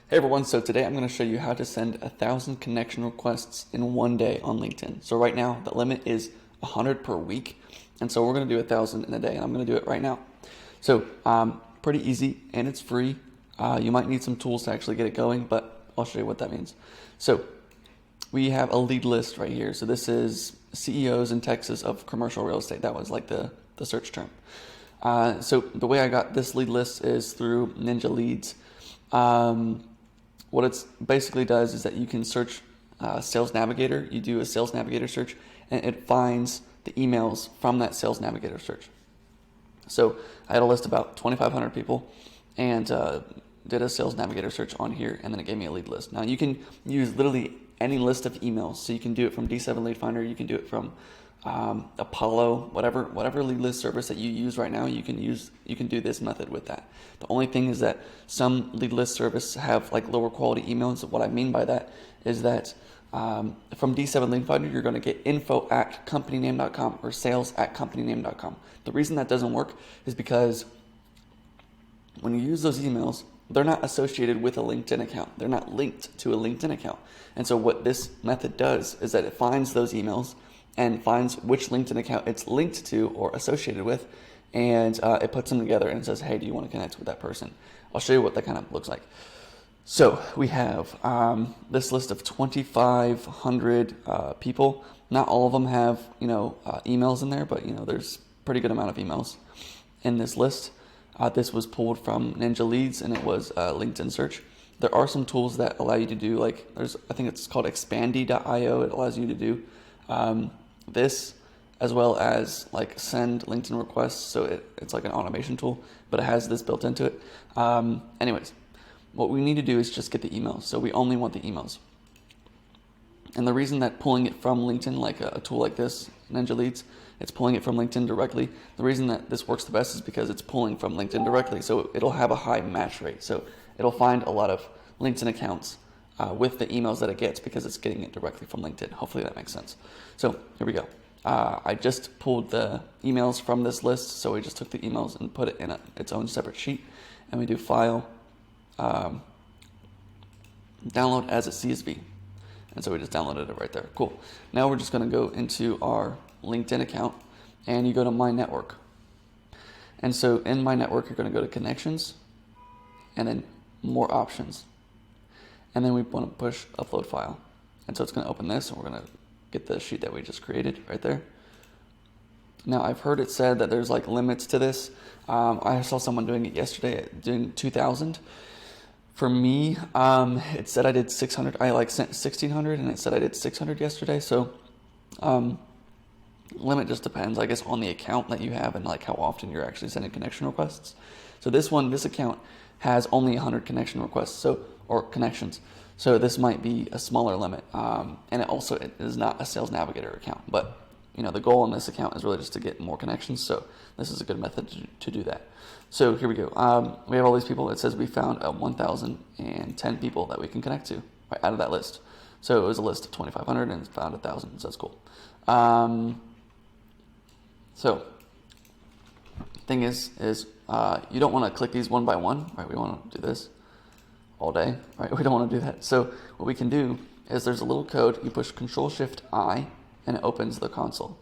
Hey everyone, so today I'm going to show you how to send 1,000 connection requests in one day on LinkedIn. So right now the limit is 100 per week, and so we're going to do 1,000 in a day, and I'm going to do it right now. So pretty easy, and it's free. You might need some tools to actually get it going, but I'll show you what that means. So we have a lead list right here. So this is CEOs in Texas of commercial real estate. That was like the search term. So the way I got this lead list is through Ninja Leads. What it basically does is that you can search Sales Navigator. You do a Sales Navigator search, and it finds the emails from that Sales Navigator search. So I had a list of about 2,500 people, and did a Sales Navigator search on here, and then it gave me a lead list. Now you can use literally any list of emails. So you can do it from D7 Lead Finder. You can do it from Apollo, whatever lead list service that you use right now, you can do this method with that. The only thing is that some lead list service have like lower quality emails. What I mean by that is that from D7 Lead Finder, you're going to get info@companyname.com or sales@companyname.com. The reason that doesn't work is because when you use those emails, they're not associated with a LinkedIn account. They're not linked to a LinkedIn account. And so what this method does is that it finds those emails and finds which LinkedIn account it's linked to or associated with, and it puts them together and says, hey, do you want to connect with that person? I'll show you what that kind of looks like. So we have this list of 2,500 people. Not all of them have emails in there, but there's a pretty good amount of emails in this list. This was pulled from Ninja Leads, and it was a LinkedIn search. There are some tools that allow you to do I think it's called Expandy.io. It allows you to do this, as well as send LinkedIn requests. So it's like an automation tool, but it has this built into it. Anyways, what we need to do is just get the emails. So we only want the emails. And the reason that pulling it from LinkedIn, like a tool like this, Ninja Leads, it's pulling it from LinkedIn directly. The reason that this works the best is because it's pulling from LinkedIn directly. So it'll have a high match rate. So it'll find a lot of LinkedIn accounts with the emails that it gets because it's getting it directly from LinkedIn. Hopefully that makes sense. So here we go. I just pulled the emails from this list. So we just took the emails and put it in its own separate sheet. And we do file, download as a CSV. And so we just downloaded it right there. Cool. Now we're just going to go into our LinkedIn account, and you go to My Network. And so in My Network, you're going to go to Connections, and then More Options. And then we want to push Upload File. And so it's going to open this, and we're going to get the sheet that we just created right there. Now, I've heard it said that there's limits to this. I saw someone doing it yesterday, doing 2,000. For me, it said I did 600. I sent 1,600, and it said I did 600 yesterday. So limit just depends, I guess, on the account that you have and how often you're actually sending connection requests. So this account has only 100 connection requests, or connections. So this might be a smaller limit. And it is not a Sales Navigator account, but the goal on this account is really just to get more connections. So this is a good method to do that. So here we go. We have all these people. It says we found 1,010 people that we can connect to right out of that list. So it was a list of 2,500 and found 1,000. So that's cool. So thing is you don't want to click these one by one, right? We want to do this all day, right? We don't want to do that. So what we can do is there's a little code. You push Control-Shift-I, and it opens the console.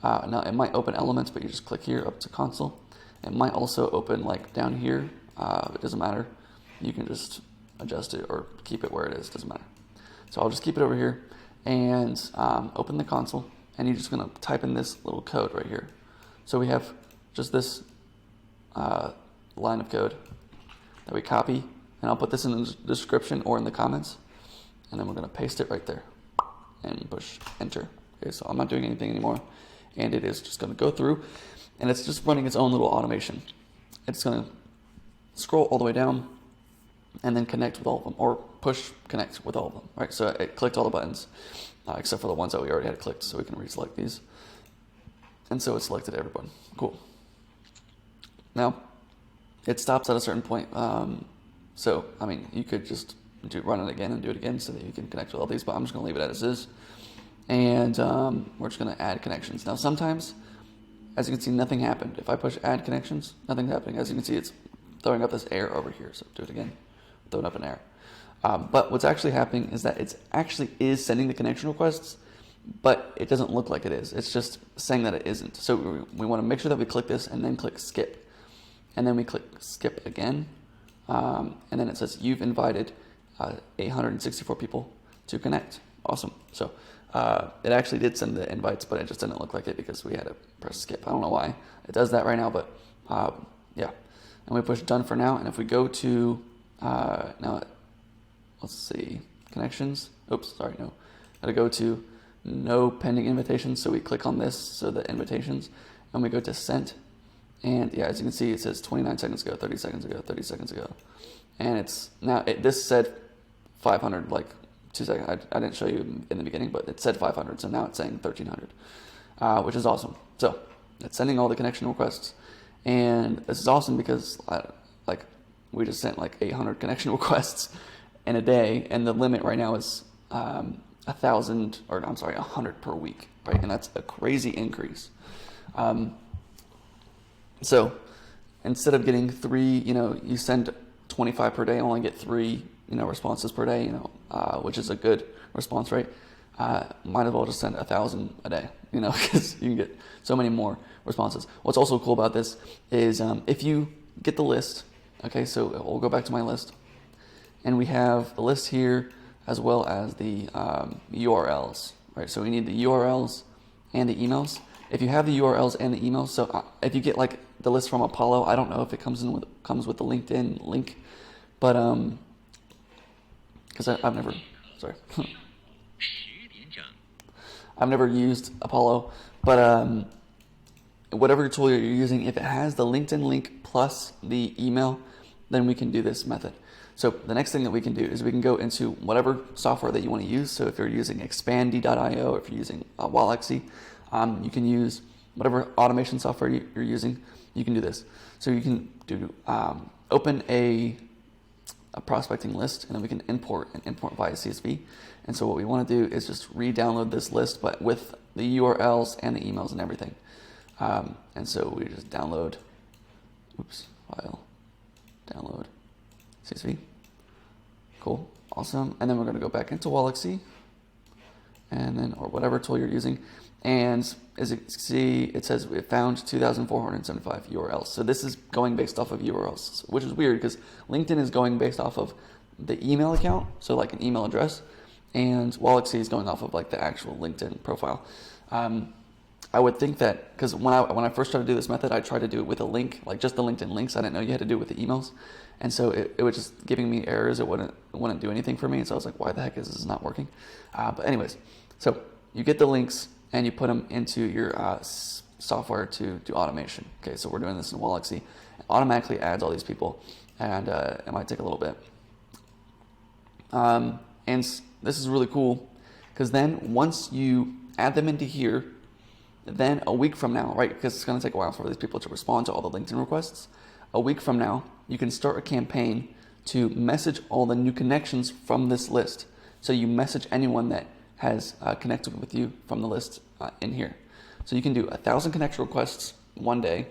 Now it might open Elements, but you just click here up to console. It might also open down here. It doesn't matter. You can just adjust it or keep it where it is. Doesn't matter. So I'll just keep it over here and open the console. And you're just going to type in this little code right here. So we have just this line of code that we copy. And I'll put this in the description or in the comments. And then we're going to paste it right there and push enter. Okay, so I'm not doing anything anymore. And it is just going to go through. And it's just running its own little automation. It's going to scroll all the way down and then connect with all of them, or push connect with all of them, right? So it clicked all the buttons, except for the ones that we already had clicked, so we can reselect these. And so it selected everyone. Cool. Now, it stops at a certain point. So, you could just run it again and do it again so that you can connect with all these, but I'm just going to leave it as is. And we're just going to add connections. Now, sometimes, as you can see, nothing happened. If I push add connections, nothing's happening. As you can see, it's throwing up this error over here. So do it again, throwing up an error. But what's actually happening is that it actually is sending the connection requests, but it doesn't look like it is. It's just saying that it isn't. So we want to make sure that we click this and then click skip. And then we click skip again. And then it says you've invited 864 people to connect. Awesome. So it actually did send the invites, but it just didn't look like it because we had to press skip. I don't know why it does that right now, but yeah. And we push done for now. And if we go to now, let's see, connections. Oops, sorry, no. Gotta go to no pending invitations. So we click on this, so the invitations, and we go to sent. And yeah, as you can see, it says 29 seconds ago, 30 seconds ago, 30 seconds ago. And it's now, this said 500 like 2 seconds. I didn't show you in the beginning, but it said 500. So now it's saying 1300, which is awesome. So it's sending all the connection requests. And this is awesome because we just sent like 800 connection requests in a day. And the limit right now is 100 per week, right? And that's a crazy increase. So instead of getting 3, you send 25 per day, only get 3, responses per day, which is a good response rate. Might as well just send 1,000 a day, because you can get so many more responses. What's also cool about this is if you get the list, okay, so we'll go back to my list, and we have the list here as well as the URLs, right? So we need the URLs and the emails. If you have the URLs and the emails, so if you get like the list from Apollo, I don't know if it comes with the LinkedIn link, but because I've never used Apollo, but whatever tool you're using, if it has the LinkedIn link plus the email, then we can do this method. So the next thing that we can do is we can go into whatever software that you want to use. So if you're using Expandy.io, if you're using Wallexy, you can use whatever automation software you're using. You can do this. So you can do open a prospecting list, and then we can import via CSV. And so what we want to do is just re-download this list, but with the URLs and the emails and everything. And so we just download, file, download CSV. Cool, awesome. And then we're going to go back into Wallexy, and then, or whatever tool you're using. And as you can see, it says we found 2,475 URLs. So this is going based off of URLs, which is weird because LinkedIn is going based off of the email account, so like an email address, and Wallexy is going off of like the actual LinkedIn profile. I would think that because when I first tried to do this method, I tried to do it with a link, like just the LinkedIn links. I didn't know you had to do it with the emails, and so it was just giving me errors. It wouldn't do anything for me. So I was like, why the heck is this not working? But anyways, so you get the links and you put them into your software to do automation. Okay, so we're doing this in Wallexy. It automatically adds all these people, and it might take a little bit. And this is really cool because then once you add them into here, then a week from now, right, because it's going to take a while for these people to respond to all the LinkedIn requests, a week from now, you can start a campaign to message all the new connections from this list. So you message anyone that has connected with you from the list in here. So you can do 1,000 connection requests one day,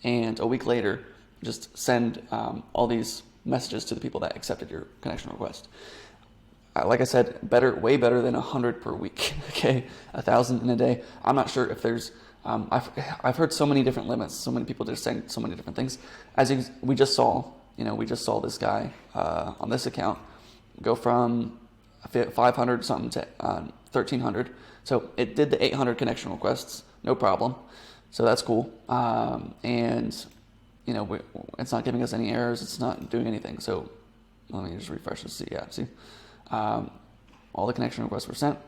and a week later, just send all these messages to the people that accepted your connection request. Like I said, way better than 100 per week. Okay, 1,000 in a day. I'm not sure if there's. I've heard so many different limits. So many people just saying so many different things. We just saw this guy on this account go from 500 something to 1,300. So it did the 800 connection requests, no problem. So that's cool. And it's not giving us any errors. It's not doing anything. So let me just refresh this. See. All the connection requests were sent.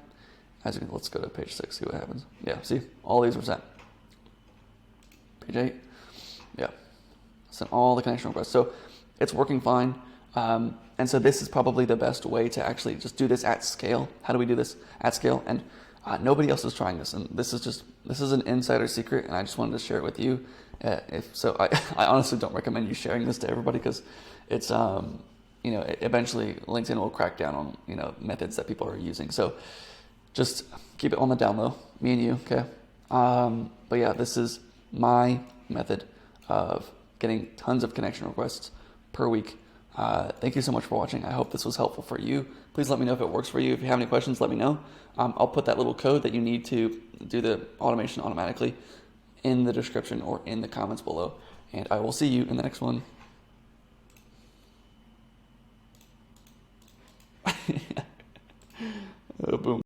Let's go to page 6, see what happens. Yeah, see, all these were sent. Page 8, yeah, sent all the connection requests. So it's working fine. And so this is probably the best way to actually just do this at scale. How do we do this at scale? And nobody else is trying this. And this is an insider secret, and I just wanted to share it with you. I honestly don't recommend you sharing this to everybody because it's eventually LinkedIn will crack down on, methods that people are using. So just keep it on the down low, me and you, okay? But yeah, this is my method of getting tons of connection requests per week Thank you so much for watching. I hope this was helpful for you. Please let me know if it works for you. If you have any questions, let me know. I'll put that little code that you need to do the automation automatically in the description or in the comments below. And I will see you in the next one.